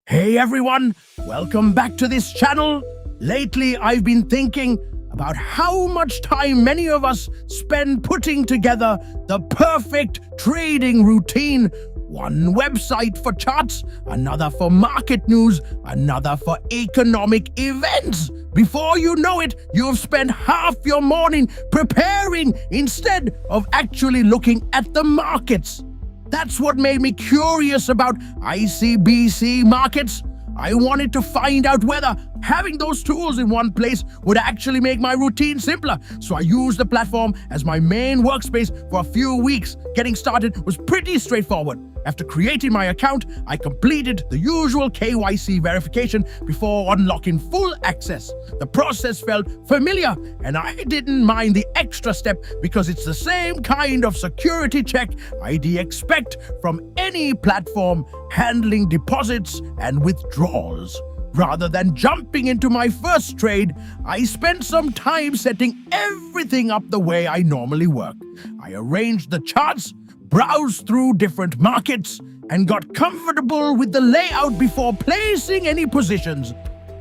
Hey everyone, welcome back to this channel. Lately, I've been thinking about how much time many of us spend putting together the perfect trading routine. One website for charts, another for market news, another for economic events. Before you know it, you've spent half your morning preparing instead of actually looking at the markets. That's what made me curious about ICBC Markets. I wanted to find out whether having those tools in one place would actually make my routine simpler. So I used the platform as my main workspace for a few weeks. Getting started was pretty straightforward. After creating my account, I completed the usual KYC verification before unlocking full access. The process felt familiar, and I didn't mind the extra step because it's the same kind of security check I'd expect from any platform handling deposits and withdrawals. Rather than jumping into my first trade, I spent some time setting everything up the way I normally work. I arranged the charts, browsed through different markets, and got comfortable with the layout before placing any positions.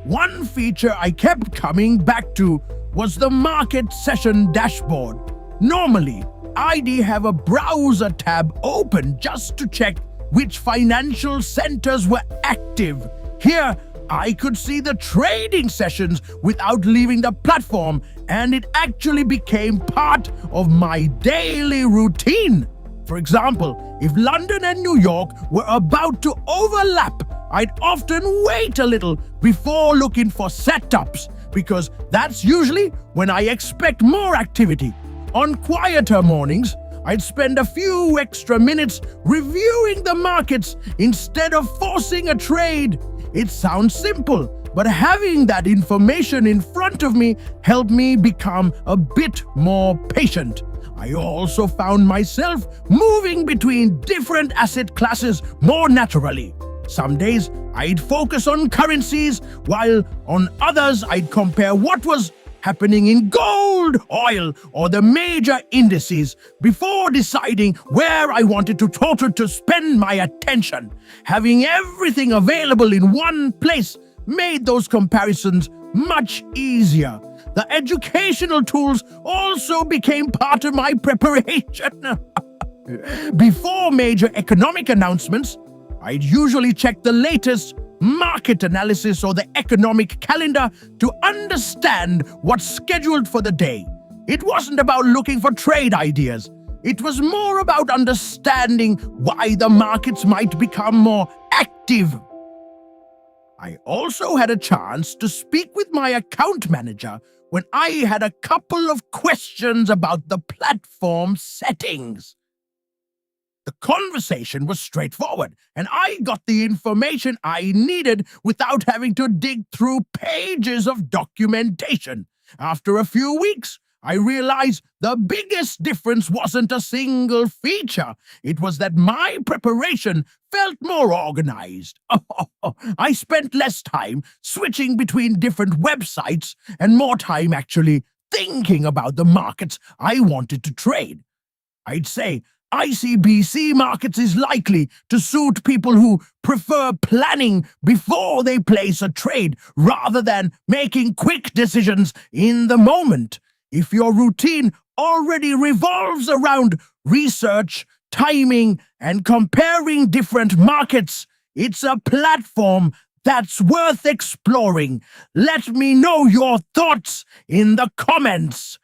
One feature I kept coming back to was the market session dashboard. Normally, I'd have a browser tab open just to check which financial centers were active. Here, I could see the trading sessions without leaving the platform, and it actually became part of my daily routine. For example, if London and New York were about to overlap, I'd often wait a little before looking for setups, because that's usually when I expect more activity. On quieter mornings, I'd spend a few extra minutes reviewing the markets instead of forcing a trade. It sounds simple, but having that information in front of me helped me become a bit more patient. I also found myself moving between different asset classes more naturally. Some days I'd focus on currencies, while on others I'd compare what was happening in gold, oil, or the major indices before deciding where I wanted to spend my attention. Having everything available in one place made those comparisons much easier. The educational tools also became part of my preparation. Before major economic announcements, I'd usually check the latest market analysis or the economic calendar to understand what's scheduled for the day. It wasn't about looking for trade ideas. It was more about understanding why the markets might become more active. I also had a chance to speak with my account manager when I had a couple of questions about the platform settings. The conversation was straightforward, and I got the information I needed without having to dig through pages of documentation. After a few weeks, I realized the biggest difference wasn't a single feature. It was that my preparation felt more organized. I spent less time switching between different websites and more time actually thinking about the markets I wanted to trade. I'd say ICBC Markets is likely to suit people who prefer planning before they place a trade rather than making quick decisions in the moment. If your routine already revolves around research, timing, and comparing different markets, it's a platform that's worth exploring. Let me know your thoughts in the comments.